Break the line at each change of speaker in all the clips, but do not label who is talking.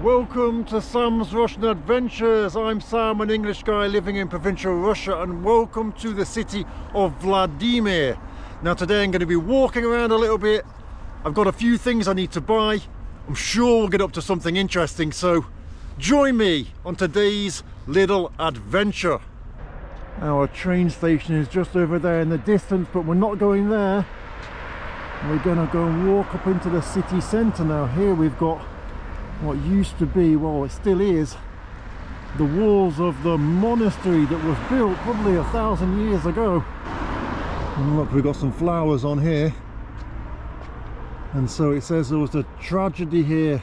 Welcome to Sam's Russian Adventures. I'm Sam, an English guy living in provincial Russia, and welcome to the city of Vladimir. Now today I'm going to be walking around a little bit. I've got a few things I need to buy. I'm sure we'll get up to something interesting, so join me on today's little adventure. Our train station is just over there in the distance, but we're not going there. We're going to go and walk up into the city centre now. Here we've got what used to be, well it still is, the walls of the monastery that was built probably 1,000 years ago. And look, we've got some flowers on here. And so it says there was a tragedy here,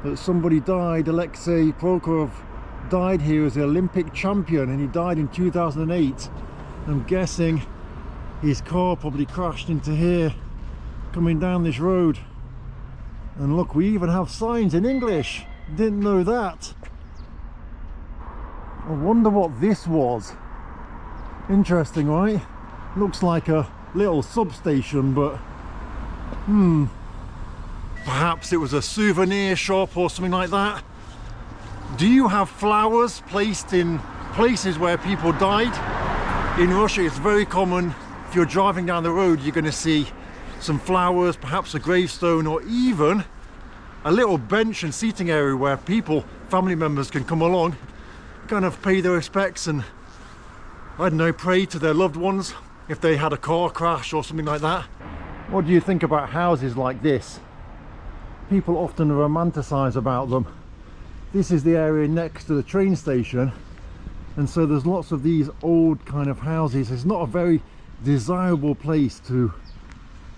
that somebody died. Alexei Prokhorov died here as the Olympic champion, and he died in 2008. I'm guessing his car probably crashed into here coming down this road. And look, we even have signs in English. Didn't know that. I wonder what this was. Interesting, right? Looks like a little substation, but perhaps it was a souvenir shop or something like that. Do you have flowers placed in places where people died? In Russia it's very common, if you're driving down the road, you're going to see some flowers, perhaps a gravestone, or even a little bench and seating area where people, family members, can come along, kind of pay their respects and, I don't know, pray to their loved ones if they had a car crash or something like that. What do you think about houses like this? People often romanticize about them. This is the area next to the train station, and so there's lots of these old kind of houses. It's not a very desirable place to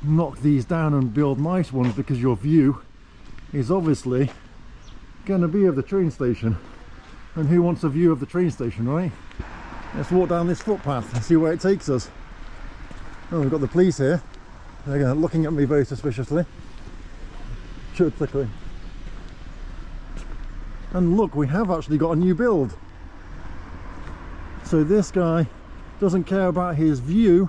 knock these down and build nice ones, because your view is obviously going to be of the train station, and who wants a view of the train station, right? Let's walk down this footpath and see where it takes us. Oh, we've got the police here. They're looking at me very suspiciously. And look, we have actually got a new build. So this guy doesn't care about his view,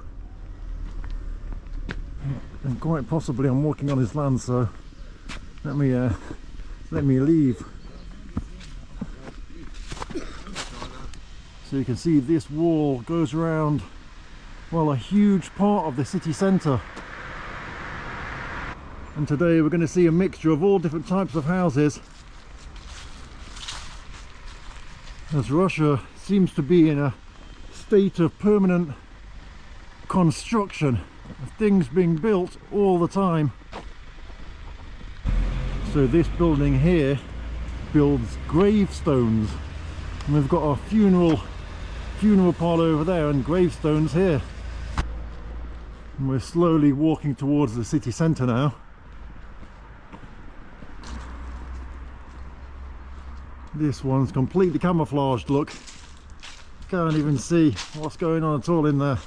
and quite possibly I'm walking on his land, so let me leave. So you can see this wall goes around, well, a huge part of the city centre. And today we're going to see a mixture of all different types of houses, as Russia seems to be in a state of permanent construction, of things being built all the time. So this building here builds gravestones, and we've got a funeral parlour over there and gravestones here. And we're slowly walking towards the city centre now. This one's completely camouflaged, look. Can't even see what's going on at all in there.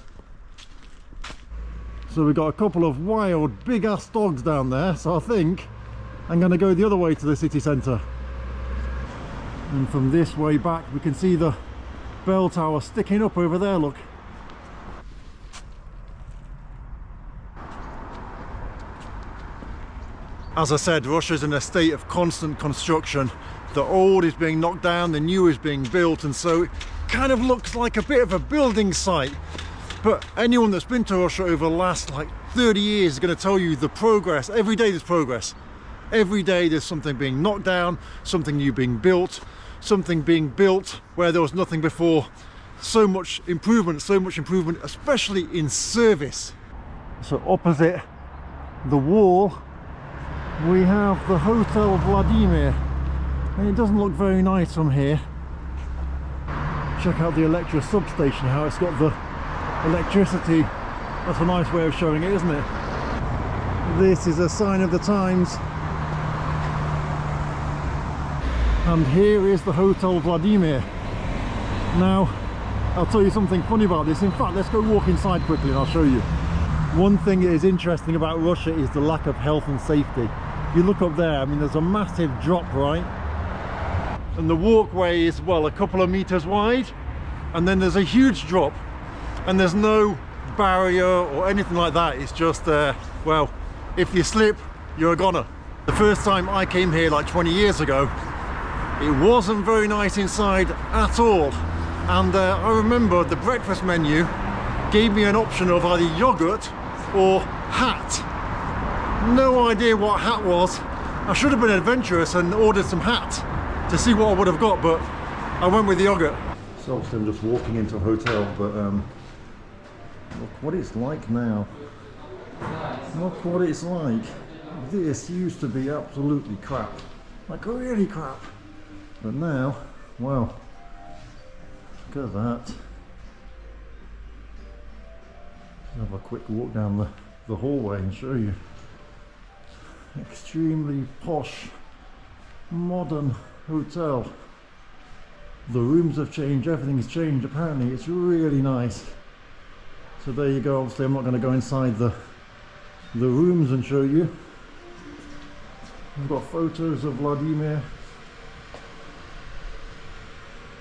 So we've got a couple of wild big ass dogs down there, so I think I'm going to go the other way to the city centre. And from this way back we can see the bell tower sticking up over there, look. As I said, Russia's in a state of constant construction. The old is being knocked down, the new is being built, and so it kind of looks like a bit of a building site. But anyone that's been to Russia over the last like 30 years is going to tell you the progress. Every day there's progress. Every day there's something being knocked down, something new being built, something being built where there was nothing before. So much improvement, especially in service. So opposite the wall we have the Hotel Vladimir, and it doesn't look very nice from here. Check out the electric substation, how it's got the electricity. That's a nice way of showing it, isn't it? This is a sign of the times. And here is the Hotel Vladimir. Now, I'll tell you something funny about this. In fact, let's go walk inside quickly and I'll show you. One thing that is interesting about Russia is the lack of health and safety. If you look up there, I mean, there's a massive drop, right? And the walkway is, well, a couple of meters wide, and then there's a huge drop, and there's no barrier or anything like that. It's just, well, if you slip, you're a goner. The first time I came here like 20 years ago, It wasn't very nice inside at all. And I remember the breakfast menu gave me an option of either yogurt or hat. No idea what hat was. I should have been adventurous and ordered some hat to see what I would have got, but I went with the yogurt. So obviously I'm just walking into a hotel, but look what it's like now. Look what it's like. This used to be absolutely crap, like really crap. But now, wow, look at that. Have a quick walk down the hallway and show you. Extremely posh, modern hotel. The rooms have changed, everything's changed apparently. It's really nice. So there you go. Obviously I'm not going to go inside the rooms and show you. We've got photos of Vladimir.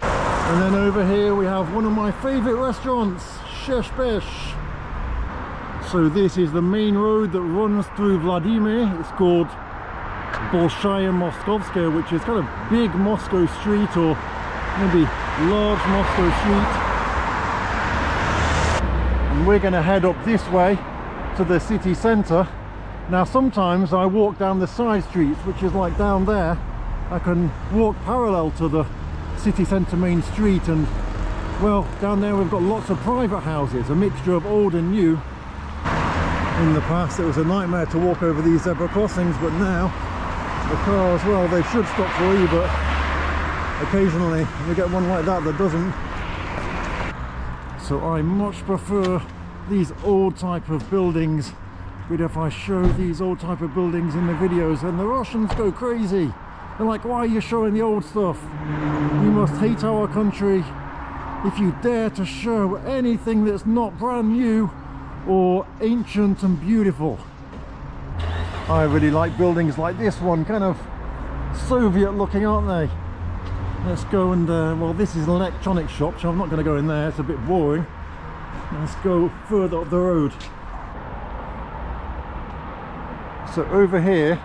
And then over here we have one of my favourite restaurants, Sheshbesh. So this is the main road that runs through Vladimir. It's called Bolshaya Moskovskaya, which is kind of big Moscow street, or maybe large Moscow street. And we're going to head up this way to the city centre. Now sometimes I walk down the side streets, which is like down there. I can walk parallel to the city centre main street, and well, down there we've got lots of private houses, a mixture of old and new. In the past it was a nightmare to walk over these zebra crossings, but now the cars, well, they should stop for you, but occasionally you get one like that that doesn't. So I much prefer these old type of buildings. But if I show these old type of buildings in the videos, and the Russians go crazy. They're like, why are you showing the old stuff? You must hate our country if you dare to show anything that's not brand new or ancient and beautiful. I really like buildings like this one, kind of Soviet looking, aren't they? Let's go and, well, this is an electronics shop, so I'm not going to go in there, it's a bit boring. Let's go further up the road. So over here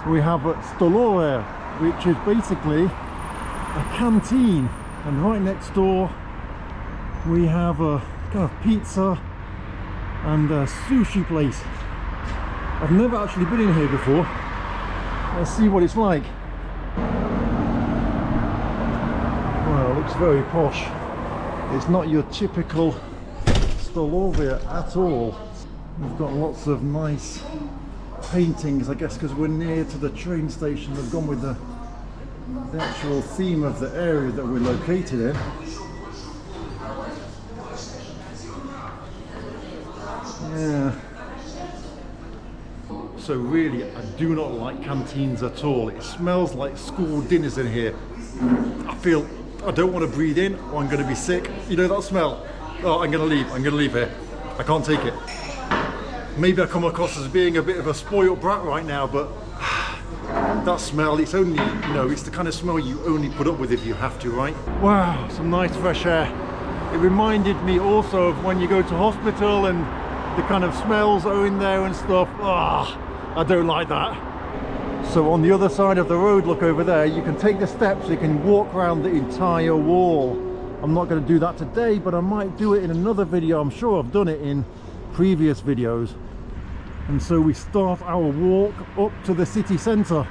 we have a Stolore, which is basically a canteen, and right next door we have a kind of pizza and a sushi place. I've never actually been in here before. Let's see what it's like. Well, it looks very posh. It's not your typical Stolore at all. We've got lots of nice paintings, I guess because we're near to the train station. They've gone with the actual theme of the area that we're located in. Yeah. So really, I do not like canteens at all. It smells like school dinners in here. I feel I don't want to breathe in, or I'm going to be sick. You know that smell? Oh, I'm going to leave here. I can't take it. Maybe I come across as being a bit of a spoiled brat right now, but that smell, it's only, you know, it's the kind of smell you only put up with if you have to, right? Wow, some nice fresh air. It reminded me also of when you go to hospital and the kind of smells are in there and stuff. I don't like that. So on the other side of the road, look over there, you can take the steps, you can walk around the entire wall. I'm not going to do that today, but I might do it in another video. I'm sure I've done it in previous videos. And so we start our walk up to the city centre.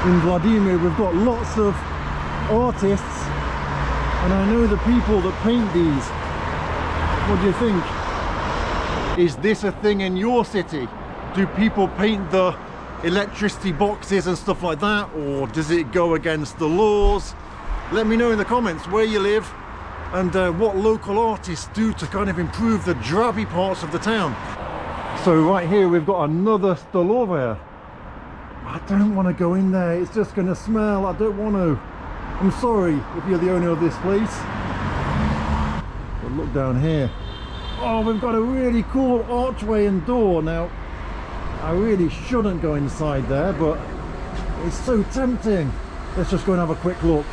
In Vladimir we've got lots of artists, and I know the people that paint these. What do you think? Is this a thing in your city? Do people paint the electricity boxes and stuff like that, or does it go against the laws? Let me know in the comments where you live and what local artists do to kind of improve the drabby parts of the town. So right here we've got another Stolore. I don't want to go in there, it's just going to smell. I don't want to. I'm sorry if you're the owner of this place. But look down here. Oh, we've got a really cool archway and door. Now, I really shouldn't go inside there, but it's so tempting. Let's just go and have a quick look.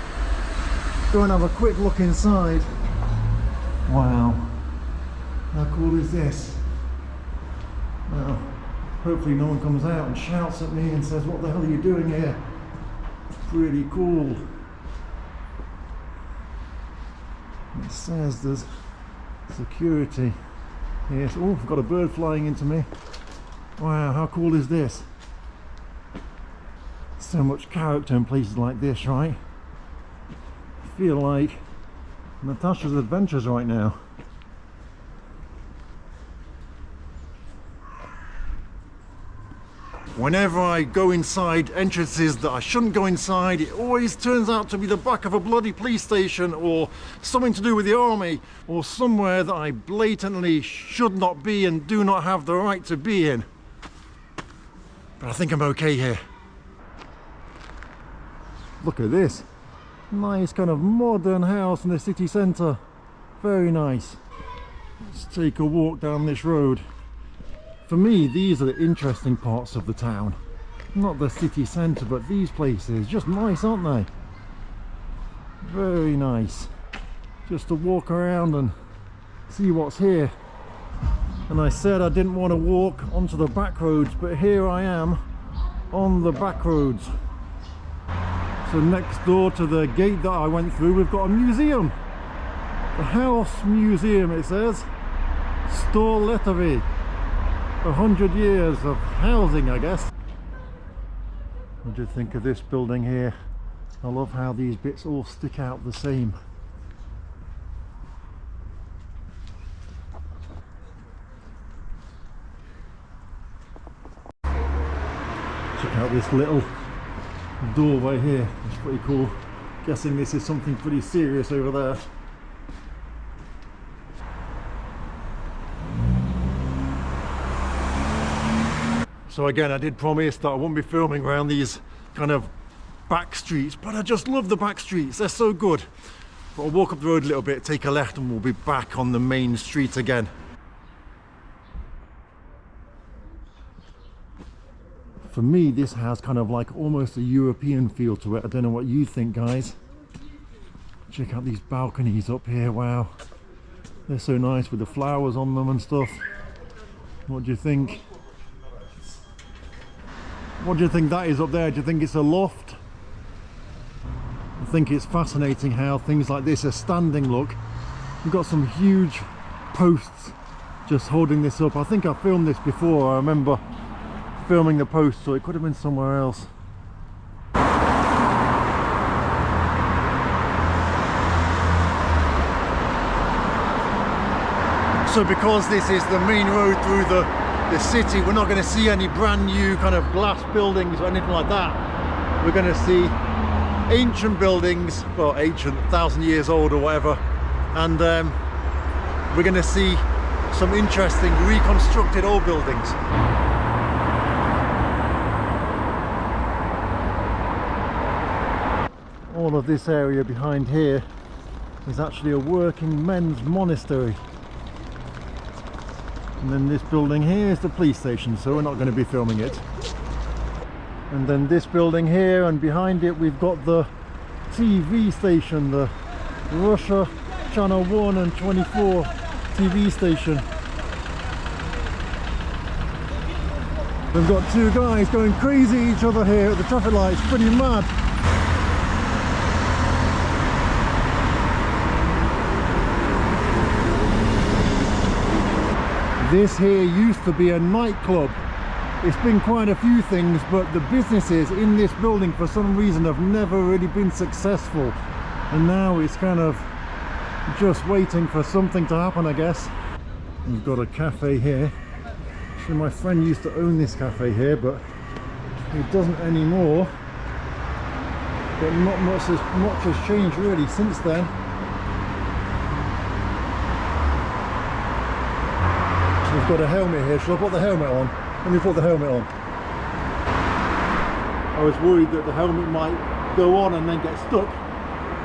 Go and have a quick look inside. Wow. How cool is this? Now, Hopefully no one comes out and shouts at me and says, what the hell are you doing here? Pretty cool. It says there's security here. Oh, I've got a bird flying into me. Wow, how cool is this? So much character in places like this, right? I feel like Natasha's Adventures right now. Whenever I go inside entrances that I shouldn't go inside, it always turns out to be the back of a bloody police station or something to do with the army or somewhere that I blatantly should not be and do not have the right to be in. But I think I'm okay here. Look at this. Nice kind of modern house in the city centre. Very nice. Let's take a walk down this road. For me, these are the interesting parts of the town. Not the city centre, but these places. Just nice, aren't they? Very nice. Just to walk around and see what's here. And I said I didn't want to walk onto the back roads, but here I am on the back roads. So next door to the gate that I went through, we've got a museum. The House Museum, it says. Stoletary. 100 years of housing, I guess. What do you think of this building here? I love how these bits all stick out the same. Check out this little doorway here. It's pretty cool. Guessing this is something pretty serious over there. So again, I did promise that I wouldn't be filming around these kind of back streets, but I just love the back streets. They're so good. But I'll walk up the road a little bit, take a left, and we'll be back on the main street again. For me, this has kind of like almost a European feel to it. I don't know what you think, guys. Check out these balconies up here. Wow, they're so nice with the flowers on them and stuff. What do you think? What do you think that is up there? Do you think it's a loft? I think it's fascinating how things like this are standing. Look, we've got some huge posts just holding this up. I think I filmed this before. I remember filming the post, so it could have been somewhere else. So because this is the main road through the city, we're not going to see any brand new kind of glass buildings or anything like that. We're going to see ancient buildings, well, ancient, 1,000 years old or whatever, and we're going to see some interesting reconstructed old buildings. All of this area behind here is actually a working men's monastery. And then this building here is the police station, so we're not going to be filming it. And then this building here, and behind it we've got the TV station, the Russia Channel 1 and 24 TV station. We've got two guys going crazy at each other here at the traffic lights, pretty mad. This here used to be a nightclub. It's been quite a few things, but the businesses in this building for some reason have never really been successful. And now it's kind of just waiting for something to happen, I guess. We've got a cafe here. Actually, my friend used to own this cafe here, but he doesn't anymore. But not much has changed really since then. We've got a helmet here. Shall I put the helmet on? Let me put the helmet on. I was worried that the helmet might go on and then get stuck.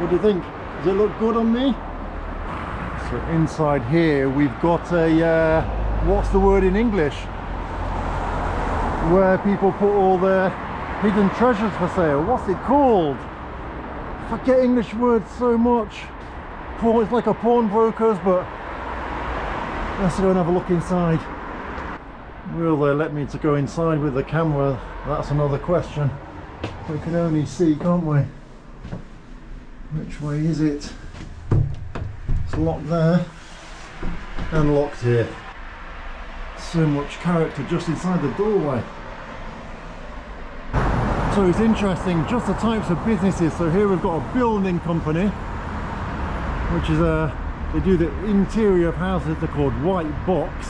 What do you think? Does it look good on me? So inside here we've got a, what's the word in English? Where people put all their hidden treasures for sale. What's it called? I forget English words so much. It's like a pawnbroker's, but let's go and have a look inside. Will they let me to go inside with the camera? That's another question. We can only see, can't we? Which way is it? It's locked there and locked here. So much character just inside the doorway. So it's interesting, just the types of businesses. So here we've got a building company, which is they do the interior of houses. They're called White Box.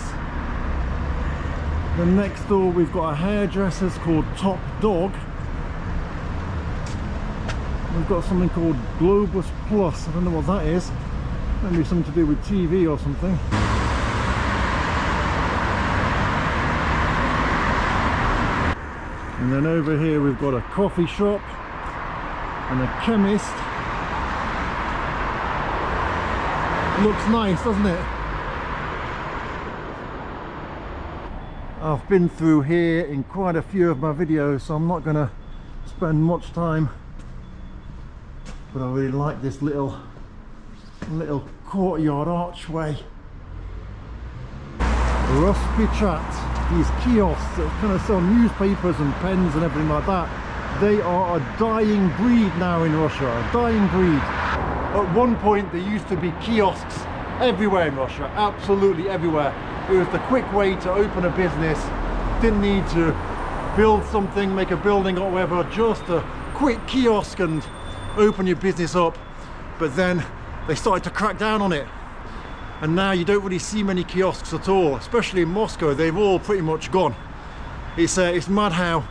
Then next door we've got a hairdresser's called Top Dog. We've got something called Globus Plus. I don't know what that is. Maybe something to do with TV or something. And then over here we've got a coffee shop and a chemist. Looks nice, doesn't it? I've been through here in quite a few of my videos, so I'm not going to spend much time. But I really like this little courtyard archway. Rozpichat. These kiosks that kind of sell newspapers and pens and everything like that, they are a dying breed now in Russia, a dying breed. At one point there used to be kiosks everywhere in Russia, absolutely everywhere. It was the quick way to open a business, didn't need to build something, make a building or whatever, just a quick kiosk and open your business up. But then they started to crack down on it. And now you don't really see many kiosks at all, especially in Moscow. They've all pretty much gone. It's mad how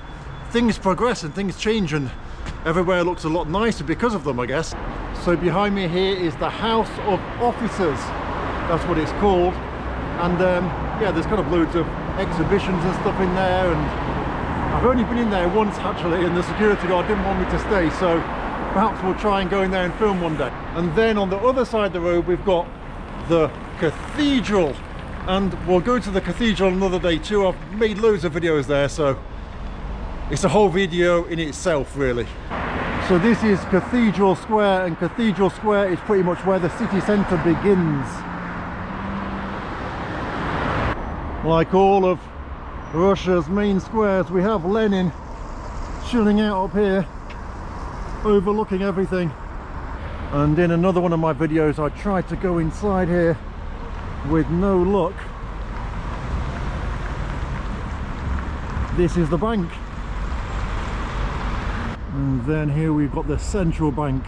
things progress and things change, and everywhere looks a lot nicer because of them, I guess. So behind me here is the House of Officers. That's what it's called. And yeah, there's kind of loads of exhibitions and stuff in there. And I've only been in there once actually, and the security guard didn't want me to stay. So perhaps we'll try and go in there and film one day. And then on the other side of the road, we've got the Cathedral, and we'll go to the Cathedral another day too. I've made loads of videos there, so it's a whole video in itself really. So this is Cathedral Square, and Cathedral Square is pretty much where the city centre begins. Like all of Russia's main squares, we have Lenin chilling out up here, overlooking everything. And in another one of my videos I tried to go inside here with no luck. This is the bank. And then here we've got the central bank.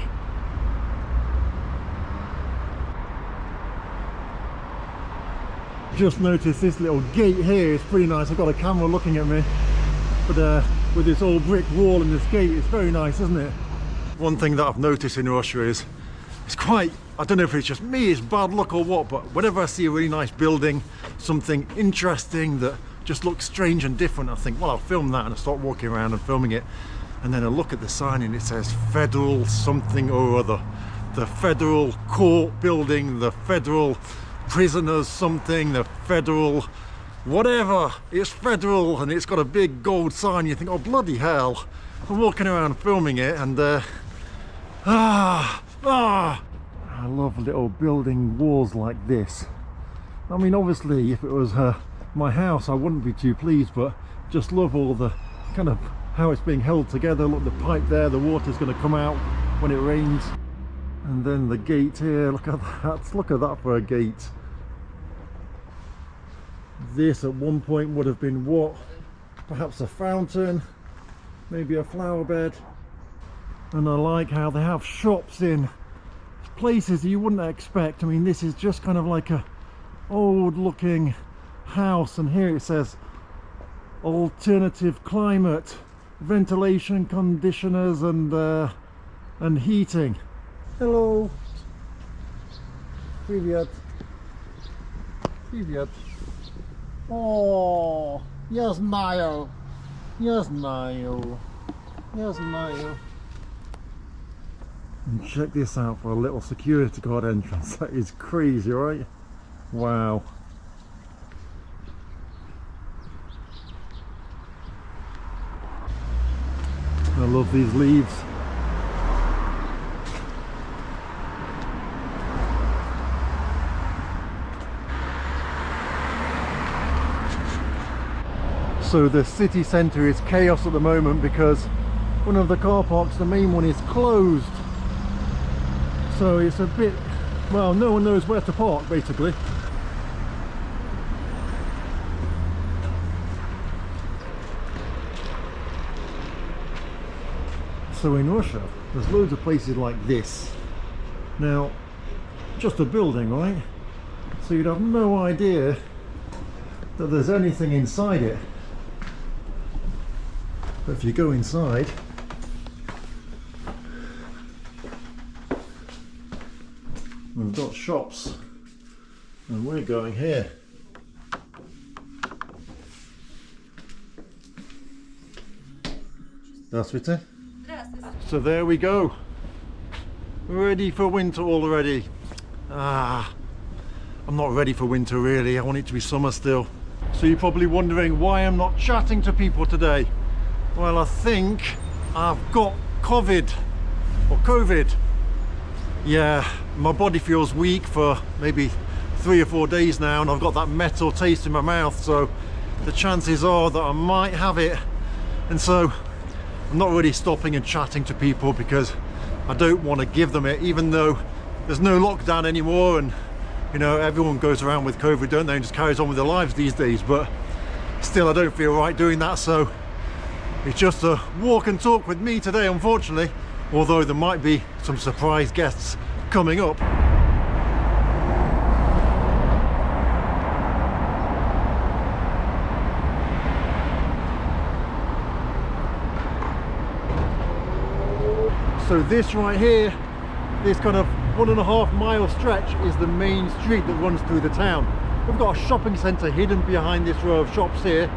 Just noticed this little gate here is pretty nice. I've got a camera looking at me. But with this old brick wall and this gate, it's very nice, isn't it? One thing that I've noticed in Russia is it's quite, I don't know if it's just me, it's bad luck or what, but whenever I see a really nice building, something interesting that just looks strange and different, I think, well, I'll film that, and I start walking around and filming it. And then I look at the sign and it says Federal something or other. The Federal Court building, the Federal Prisoners something, the Federal whatever. It's Federal, and it's got a big gold sign. You think, oh bloody hell. I'm walking around filming it, and I love little building walls like this. I mean, obviously if it was my house I wouldn't be too pleased, but just love all the kind of how it's being held together. Look, the pipe there, the water's going to come out when it rains. And then the gate here, look at that for a gate. This at one point would have been what? Perhaps a fountain, maybe a flower bed. And I like how they have shops in places you wouldn't expect. I mean, this is just kind of like a old looking house, and here it says alternative climate, ventilation conditioners and heating. Hello. Привет. Привет. Oh, я знаю. Я знаю. Я знаю. And check this out for a little security guard entrance. That is crazy, right? Wow. I love these leaves. So the city centre is chaos at the moment because one of the car parks, the main one, is closed. So it's a bit, well, no one knows where to park basically. So in Russia, there's loads of places like this. Now, just a building, right? So you'd have no idea that there's anything inside it. But if you go inside, we've got shops, and we're going here. Здравствуйте. So there we go. Ready for winter already. I'm not ready for winter really. I want it to be summer still. So you're probably wondering why I'm not chatting to people today. Well, I think I've got COVID. Yeah, my body feels weak for maybe 3 or 4 days now, and I've got that metal taste in my mouth, so the chances are that I might have it. And so I'm not really stopping and chatting to people because I don't want to give them it, even though there's no lockdown anymore, and you know, everyone goes around with COVID, don't they, and just carries on with their lives these days. But still, I don't feel right doing that, so it's just a walk and talk with me today, unfortunately, although there might be some surprise guests coming up. So this right here, this kind of 1.5 mile stretch is the main street that runs through the town. We've got a shopping centre hidden behind this row of shops here,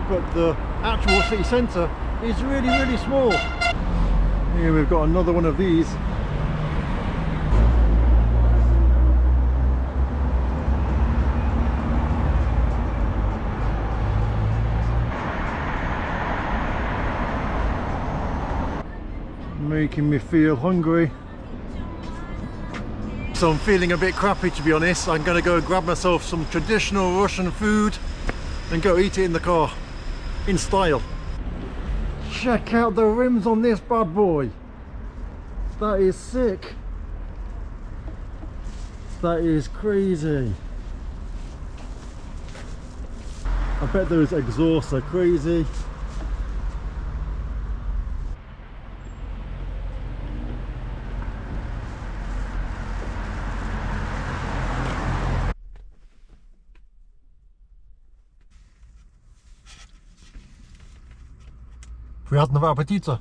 but the actual city centre is really, really small. Here we've got another one of these. Making me feel hungry. So I'm feeling a bit crappy, to be honest. I'm gonna go grab myself some traditional Russian food and go eat it in the car, in style. Check out the rims on this bad boy. That is sick. That is crazy. I bet those exhausts are crazy. Приятного аппетита.